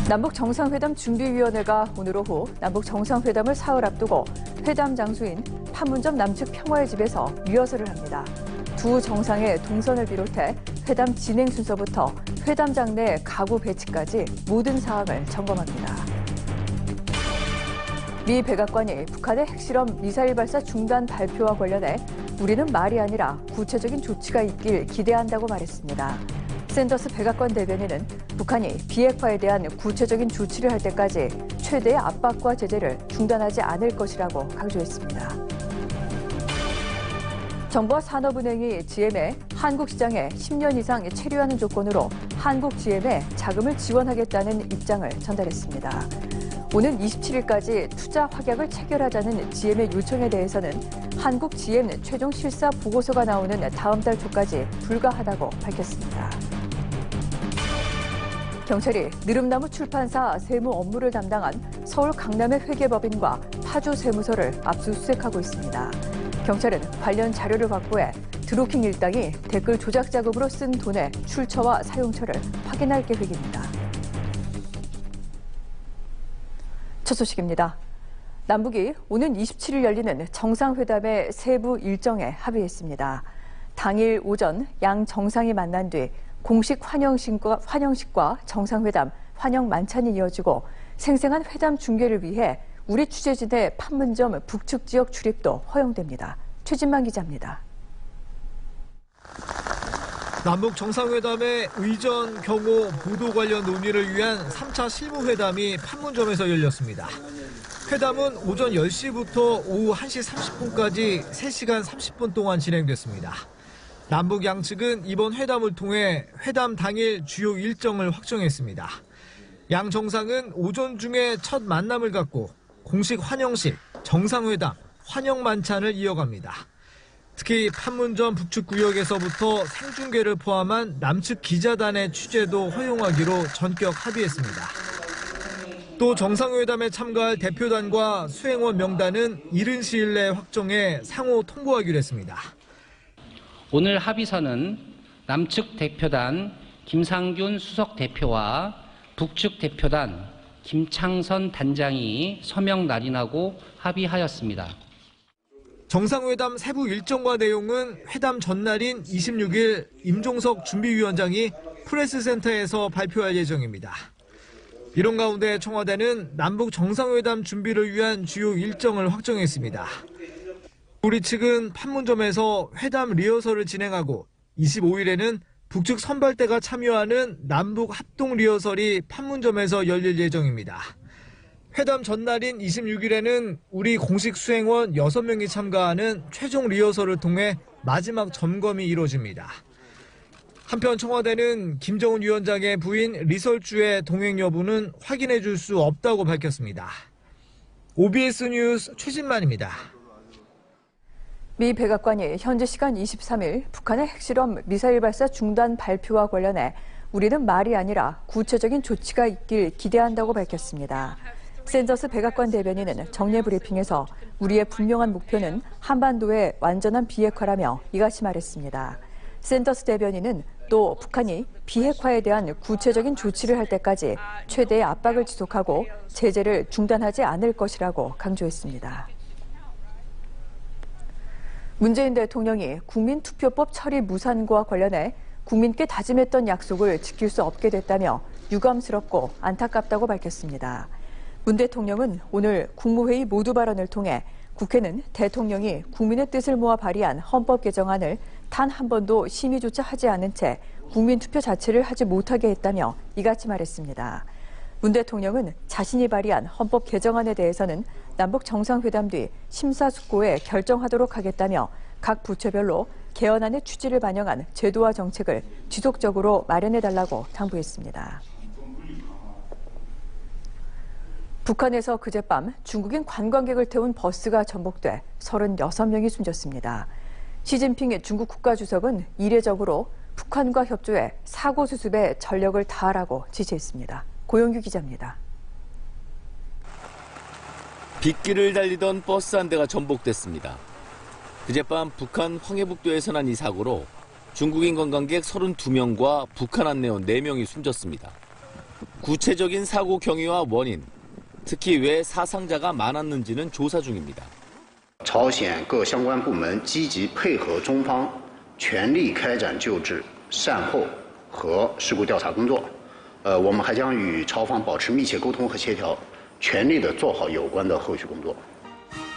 남북 정상회담 준비위원회가 오늘 오후 남북 정상회담을 사흘 앞두고 회담 장소인 판문점 남측 평화의 집에서 리허설을 합니다. 두 정상의 동선을 비롯해 회담 진행 순서부터 회담장 내 가구 배치까지 모든 사항을 점검합니다. 미 백악관이 북한의 핵실험 미사일 발사 중단 발표와 관련해 우리는 말이 아니라 구체적인 조치가 있길 기대한다고 말했습니다. 샌더스 백악관 대변인은 북한이 비핵화에 대한 구체적인 조치를 할 때까지 최대의 압박과 제재를 중단하지 않을 것이라고 강조했습니다. 정부와 산업은행이 GM에 한국 시장에 10년 이상 체류하는 조건으로 한국 GM에 자금을 지원하겠다는 입장을 전달했습니다. 오는 27일까지 투자 확약을 체결하자는 GM의 요청에 대해서는 한국 GM 최종 실사 보고서가 나오는 다음 달 초까지 불가하다고 밝혔습니다. 경찰이 느릅나무 출판사 세무 업무를 담당한 서울 강남의 회계법인과 파주 세무서를 압수수색하고 있습니다. 경찰은 관련 자료를 확보해 드루킹 일당이 댓글 조작 작업으로 쓴 돈의 출처와 사용처를 확인할 계획입니다. 첫 소식입니다. 남북이 오는 27일 열리는 정상회담의 세부 일정에 합의했습니다. 당일 오전 양 정상이 만난 뒤 공식 환영식과 정상회담, 환영 만찬이 이어지고 생생한 회담 중계를 위해 우리 취재진의 판문점 북측 지역 출입도 허용됩니다. 최진만 기자입니다. 남북 정상회담의 의전, 경호, 보도 관련 논의를 위한 3차 실무회담이 판문점에서 열렸습니다. 회담은 오전 10시부터 오후 1시 30분까지 3시간 30분 동안 진행됐습니다. 남북 양측은 이번 회담을 통해 회담 당일 주요 일정을 확정했습니다. 양 정상은 오전 중에 첫 만남을 갖고 공식 환영식, 정상회담, 환영 만찬을 이어갑니다. 특히 판문점 북측 구역에서부터 생중계를 포함한 남측 기자단의 취재도 허용하기로 전격 합의했습니다. 또 정상회담에 참가할 대표단과 수행원 명단은 이른 시일 내에 확정해 상호 통보하기로 했습니다. 오늘 합의서는 남측 대표단 김상균 수석 대표와 북측 대표단 김창선 단장이 서명 날인하고 합의하였습니다. 정상회담 세부 일정과 내용은 회담 전날인 26일 임종석 준비위원장이 프레스센터에서 발표할 예정입니다. 이런 가운데 청와대는 남북 정상회담 준비를 위한 주요 일정을 확정했습니다. 우리 측은 판문점에서 회담 리허설을 진행하고 25일에는 북측 선발대가 참여하는 남북 합동 리허설이 판문점에서 열릴 예정입니다. 회담 전날인 26일에는 우리 공식 수행원 6명이 참가하는 최종 리허설을 통해 마지막 점검이 이루어집니다. 한편 청와대는 김정은 위원장의 부인 리설주의 동행 여부는 확인해 줄 수 없다고 밝혔습니다. OBS 뉴스 최진만입니다. 미 백악관이 현지 시간 23일 북한의 핵실험 미사일 발사 중단 발표와 관련해 우리는 말이 아니라 구체적인 조치가 있길 기대한다고 밝혔습니다. 샌더스 백악관 대변인은 정례 브리핑에서 우리의 분명한 목표는 한반도의 완전한 비핵화라며 이같이 말했습니다. 샌더스 대변인은 또 북한이 비핵화에 대한 구체적인 조치를 할 때까지 최대의 압박을 지속하고 제재를 중단하지 않을 것이라고 강조했습니다. 문재인 대통령이 국민투표법 처리 무산과 관련해 국민께 다짐했던 약속을 지킬 수 없게 됐다며 유감스럽고 안타깝다고 밝혔습니다. 문 대통령은 오늘 국무회의 모두 발언을 통해 국회는 대통령이 국민의 뜻을 모아 발의한 헌법 개정안을 단 한 번도 심의조차 하지 않은 채 국민투표 자체를 하지 못하게 했다며 이같이 말했습니다. 문 대통령은 자신이 발의한 헌법 개정안에 대해서는 남북 정상회담 뒤 심사숙고해 결정하도록 하겠다며 각 부처별로 개헌안의 취지를 반영한 제도와 정책을 지속적으로 마련해달라고 당부했습니다. 북한에서 그젯밤 중국인 관광객을 태운 버스가 전복돼 36명이 숨졌습니다. 시진핑 중국 국가주석은 이례적으로 북한과 협조해 사고 수습에 전력을 다하라고 지시했습니다. 고영규 기자입니다. 빗길을 달리던 버스 한 대가 전복됐습니다. 그젯밤 북한 황해북도에서 난 이 사고로 중국인 관광객 32명과 북한 안내원 4명이 숨졌습니다. 구체적인 사고 경위와 원인, 특히 왜 사상자가 많았는지는 조사 중입니다. 朝鲜各相关部门积极配合中方，全力开展救治、善后和事故调查工作。我们还将与朝方保持密切沟通和协调，全力地做好有关的后续工作。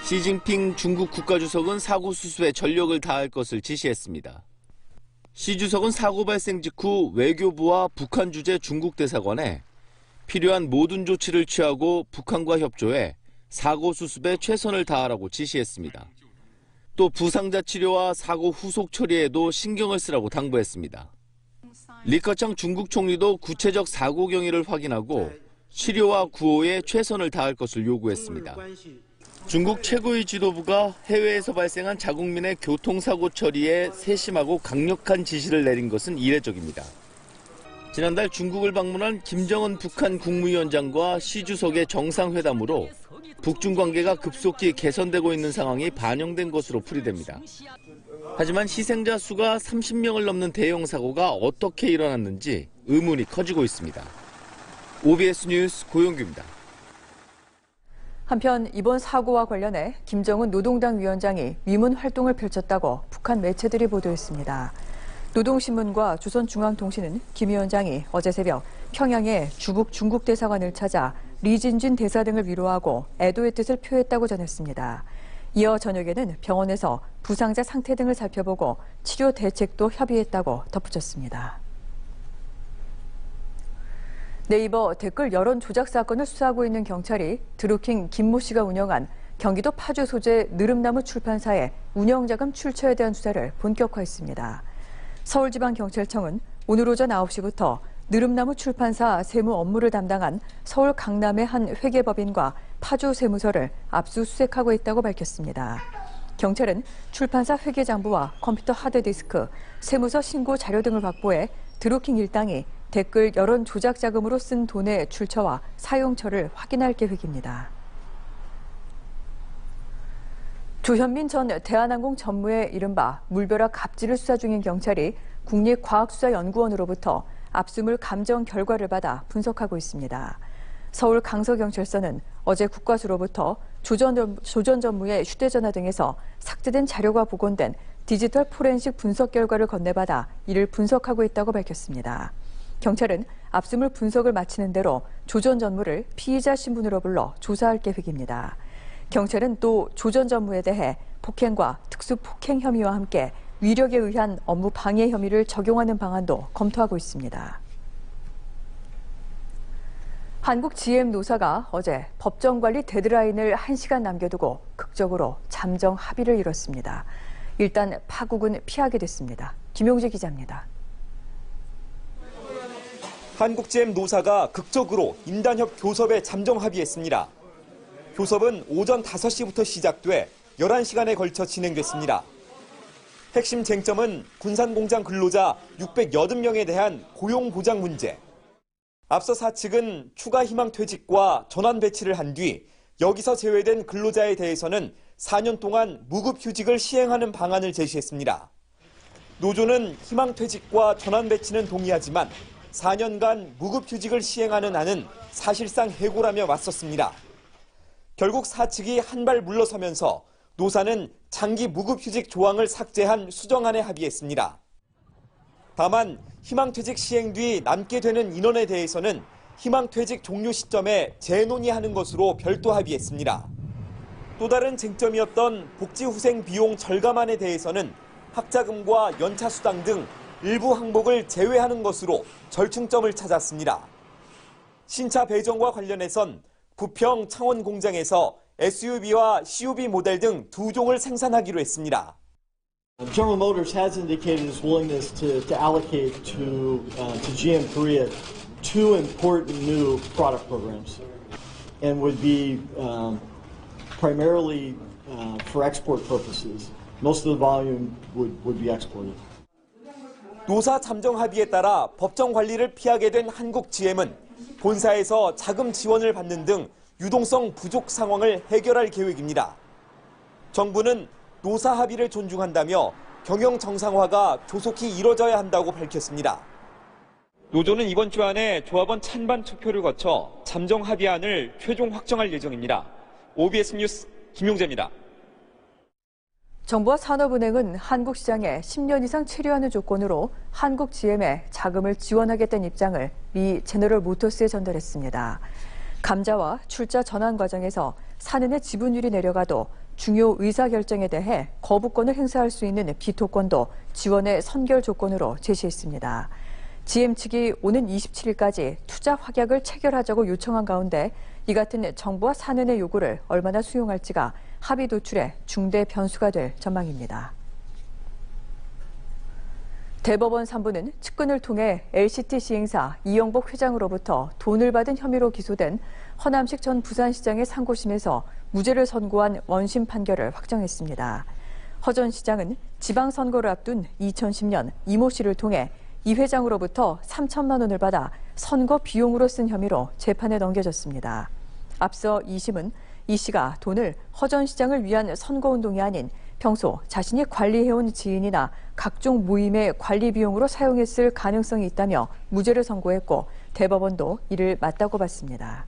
시진핑 중국 국가주석은 사고 수습에 전력을 다할 것을 지시했습니다. 시 주석은 사고 발생 직후 외교부와 북한 주재 중국 대사관에 필요한 모든 조치를 취하고 북한과 협조해 사고 수습에 최선을 다하라고 지시했습니다. 또 부상자 치료와 사고 후속 처리에도 신경을 쓰라고 당부했습니다. 리커창 중국 총리도 구체적 사고 경위를 확인하고 치료와 구호에 최선을 다할 것을 요구했습니다. 중국 최고위 지도부가 해외에서 발생한 자국민의 교통사고 처리에 세심하고 강력한 지시를 내린 것은 이례적입니다. 지난달 중국을 방문한 김정은 북한 국무위원장과 시 주석의 정상회담으로 북중 관계가 급속히 개선되고 있는 상황이 반영된 것으로 풀이됩니다. 하지만 희생자 수가 30명을 넘는 대형 사고가 어떻게 일어났는지 의문이 커지고 있습니다. OBS 뉴스 고용규입니다. 한편 이번 사고와 관련해 김정은 노동당 위원장이 위문 활동을 펼쳤다고 북한 매체들이 보도했습니다. 노동신문과 조선중앙통신은 김 위원장이 어제 새벽 평양의 주북 중국 대사관을 찾아 리진준 대사 등을 위로하고 애도의 뜻을 표했다고 전했습니다. 이어 저녁에는 병원에서 부상자 상태 등을 살펴보고 치료 대책도 협의했다고 덧붙였습니다. 네이버 댓글 여론 조작 사건을 수사하고 있는 경찰이 드루킹 김모 씨가 운영한 경기도 파주 소재 느릅나무 출판사의 운영자금 출처에 대한 수사를 본격화했습니다. 서울지방경찰청은 오늘 오전 9시부터 느릅나무 출판사 세무 업무를 담당한 서울 강남의 한 회계법인과 파주 세무서를 압수수색하고 있다고 밝혔습니다. 경찰은 출판사 회계장부와 컴퓨터 하드디스크, 세무서 신고 자료 등을 확보해 드루킹 일당이 댓글 여론 조작 자금으로 쓴 돈의 출처와 사용처를 확인할 계획입니다. 조현민 전 대한항공 전무의 이른바 물벼락 갑질을 수사 중인 경찰이 국립과학수사연구원으로부터 압수물 감정 결과를 받아 분석하고 있습니다. 서울 강서경찰서는 어제 국과수로부터 조전 전무의 휴대전화 등에서 삭제된 자료가 복원된 디지털 포렌식 분석 결과를 건네받아 이를 분석하고 있다고 밝혔습니다. 경찰은 압수물 분석을 마치는 대로 조전 전무를 피의자 신분으로 불러 조사할 계획입니다. 경찰은 또 조전 전무에 대해 폭행과 특수폭행 혐의와 함께 위력에 의한 업무 방해 혐의를 적용하는 방안도 검토하고 있습니다. 한국 GM 노사가 어제 법정 관리 데드라인을 1시간 남겨두고 극적으로 잠정 합의를 이뤘습니다. 일단 파국은 피하게 됐습니다. 김용재 기자입니다. 한국 GM 노사가 극적으로 임단협 교섭에 잠정 합의했습니다. 교섭은 오전 5시부터 시작돼 11시간에 걸쳐 진행됐습니다. 핵심 쟁점은 군산공장 근로자 680명에 대한 고용 보장 문제. 앞서 사측은 추가 희망퇴직과 전환 배치를 한 뒤 여기서 제외된 근로자에 대해서는 4년 동안 무급휴직을 시행하는 방안을 제시했습니다. 노조는 희망퇴직과 전환 배치는 동의하지만 4년간 무급휴직을 시행하는 안은 사실상 해고라며 맞섰습니다. 결국 사측이 한 발 물러서면서 노사는 장기 무급휴직 조항을 삭제한 수정안에 합의했습니다. 다만 희망퇴직 시행 뒤 남게 되는 인원에 대해서는 희망퇴직 종료 시점에 재논의하는 것으로 별도 합의했습니다. 또 다른 쟁점이었던 복지후생 비용 절감안에 대해서는 학자금과 연차수당 등 일부 항목을 제외하는 것으로 절충점을 찾았습니다. 신차 배정과 관련해선 부평 창원 공장에서 SUV와 CUV 모델 등 2종을 생산하기로 했습니다. General Motors has indicated its willingness to allocate to GM Korea 2 important new product programs, and would be primarily for export purposes. Most of the volume would be exported. 노사 잠정 합의에 따라 법정 관리를 피하게 된 한국 GM은 본사에서 자금 지원을 받는 등 유동성 부족 상황을 해결할 계획입니다. 정부는 노사 합의를 존중한다며 경영 정상화가 조속히 이뤄져야 한다고 밝혔습니다. 노조는 이번 주 안에 조합원 찬반 투표를 거쳐 잠정 합의안을 최종 확정할 예정입니다. OBS 뉴스 김용재입니다. 정부와 산업은행은 한국시장에 10년 이상 체류하는 조건으로 한국 GM에 자금을 지원하겠다는 입장을 미 제너럴 모터스에 전달했습니다. 감자와 출자 전환 과정에서 산은의 지분율이 내려가도 중요 의사결정에 대해 거부권을 행사할 수 있는 비토권도 지원의 선결 조건으로 제시했습니다. GM 측이 오는 27일까지 투자 확약을 체결하자고 요청한 가운데 이 같은 정부와 산은의 요구를 얼마나 수용할지가 합의 도출에 중대 변수가 될 전망입니다. 대법원 3부는 측근을 통해 LCT 시행사 이영복 회장으로부터 돈을 받은 혐의로 기소된 허남식 전 부산시장의 상고심에서 무죄를 선고한 원심 판결을 확정했습니다. 허 전 시장은 지방선거를 앞둔 2010년 이모 씨를 통해 이 회장으로부터 3천만 원을 받아 선거 비용으로 쓴 혐의로 재판에 넘겨졌습니다. 앞서 2심은 이 씨가 돈을 허 전 시장을 위한 선거운동이 아닌 평소 자신이 관리해온 지인이나 각종 모임의 관리 비용으로 사용했을 가능성이 있다며 무죄를 선고했고 대법원도 이를 맞다고 봤습니다.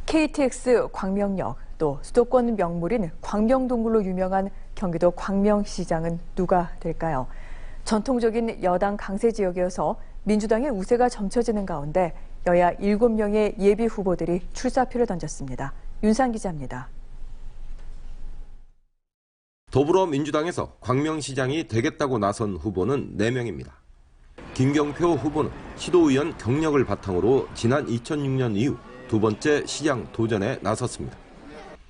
KTX 광명역, 또 수도권 명물인 광명동굴로 유명한 경기도 광명시장은 누가 될까요? 전통적인 여당 강세 지역이어서 민주당의 우세가 점쳐지는 가운데 여야 7명의 예비 후보들이 출사표를 던졌습니다. 윤상 기자입니다. 더불어민주당에서 광명시장이 되겠다고 나선 후보는 4명입니다. 김경표 후보는 시도의원 경력을 바탕으로 지난 2006년 이후 두 번째 시장 도전에 나섰습니다.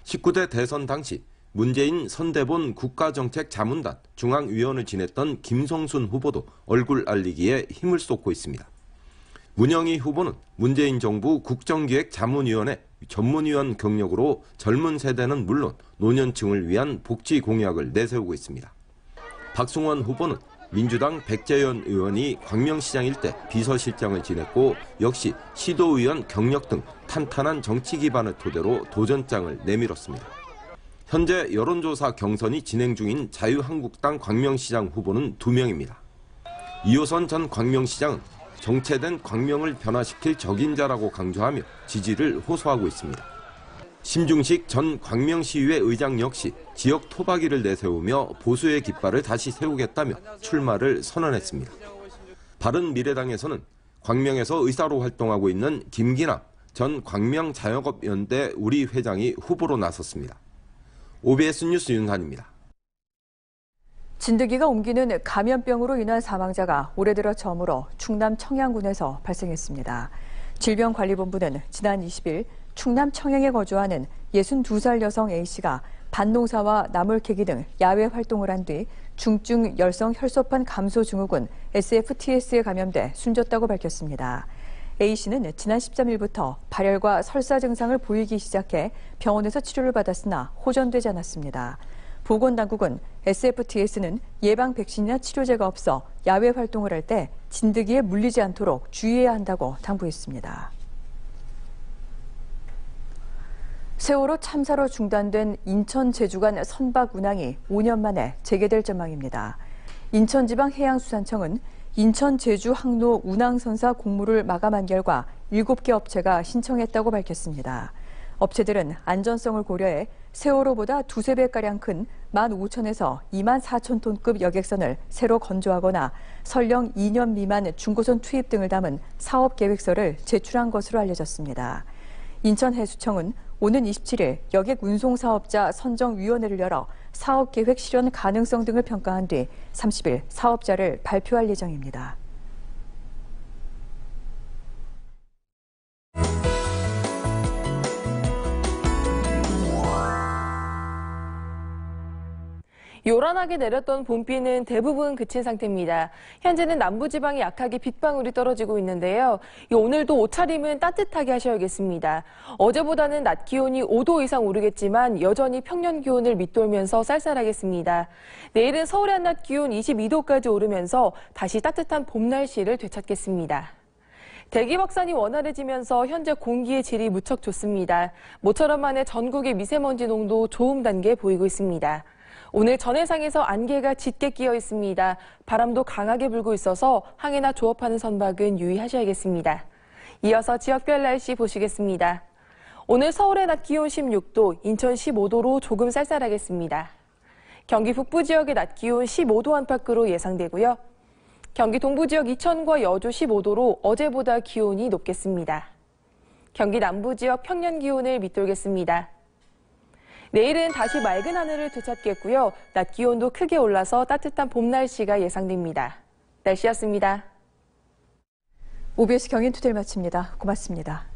19대 대선 당시 문재인 선대본 국가정책자문단 중앙위원을 지냈던 김성순 후보도 얼굴 알리기에 힘을 쏟고 있습니다. 문영희 후보는 문재인 정부 국정기획자문위원회 전문위원 경력으로 젊은 세대는 물론 노년층을 위한 복지 공약을 내세우고 있습니다. 박승원 후보는 민주당 백재현 의원이 광명시장 일대 비서실장을 지냈고 역시 시도의원 경력 등 탄탄한 정치 기반을 토대로 도전장을 내밀었습니다. 현재 여론조사 경선이 진행 중인 자유한국당 광명시장 후보는 2명입니다. 이호선 전 광명시장은 정체된 광명을 변화시킬 적임자라고 강조하며 지지를 호소하고 있습니다. 심중식 전 광명시의회 의장 역시 지역 토박이를 내세우며 보수의 깃발을 다시 세우겠다며 출마를 선언했습니다. 바른미래당에서는 광명에서 의사로 활동하고 있는 김기남 전 광명자영업연대 우리 회장이 후보로 나섰습니다. OBS 뉴스 윤산입니다. 진드기가 옮기는 감염병으로 인한 사망자가 올해 들어 처음으로 충남 청양군에서 발생했습니다. 질병관리본부는 지난 20일 충남 청양에 거주하는 62살 여성 A씨가 밭농사와 나물 캐기 등 야외 활동을 한 뒤 중증 열성 혈소판 감소 증후군 SFTS에 감염돼 숨졌다고 밝혔습니다. A씨는 지난 13일부터 발열과 설사 증상을 보이기 시작해 병원에서 치료를 받았으나 호전되지 않았습니다. 보건당국은 SFTS는 예방 백신이나 치료제가 없어 야외 활동을 할 때 진드기에 물리지 않도록 주의해야 한다고 당부했습니다. 세월호 참사로 중단된 인천 제주 간 선박 운항이 5년 만에 재개될 전망입니다. 인천지방해양수산청은 인천 제주 항로 운항선사 공모를 마감한 결과 7개 업체가 신청했다고 밝혔습니다. 업체들은 안전성을 고려해 세월호보다 2~3배가량 큰 15,000에서 24,000톤급 여객선을 새로 건조하거나 설령 2년 미만 중고선 투입 등을 담은 사업계획서를 제출한 것으로 알려졌습니다. 인천해수청은 오는 27일 여객 운송사업자 선정위원회를 열어 사업계획 실현 가능성 등을 평가한 뒤 30일 사업자를 발표할 예정입니다. 요란하게 내렸던 봄비는 대부분 그친 상태입니다. 현재는 남부지방에 약하게 빗방울이 떨어지고 있는데요. 오늘도 옷차림은 따뜻하게 하셔야겠습니다. 어제보다는 낮 기온이 5도 이상 오르겠지만 여전히 평년 기온을 밑돌면서 쌀쌀하겠습니다. 내일은 서울의 한낮 기온 22도까지 오르면서 다시 따뜻한 봄 날씨를 되찾겠습니다. 대기 확산이 원활해지면서 현재 공기의 질이 무척 좋습니다. 모처럼 만에 전국의 미세먼지 농도 좋음 단계 보이고 있습니다. 오늘 전해상에서 안개가 짙게 끼어 있습니다. 바람도 강하게 불고 있어서 항해나 조업하는 선박은 유의하셔야겠습니다. 이어서 지역별 날씨 보시겠습니다. 오늘 서울의 낮 기온 16도, 인천 15도로 조금 쌀쌀하겠습니다. 경기 북부 지역의 낮 기온 15도 안팎으로 예상되고요. 경기 동부 지역 이천과 여주 15도로 어제보다 기온이 높겠습니다. 경기 남부 지역 평년 기온을 밑돌겠습니다. 내일은 다시 맑은 하늘을 되찾겠고요. 낮 기온도 크게 올라서 따뜻한 봄 날씨가 예상됩니다. 날씨였습니다. OBS 경인투데이를 마칩니다. 고맙습니다.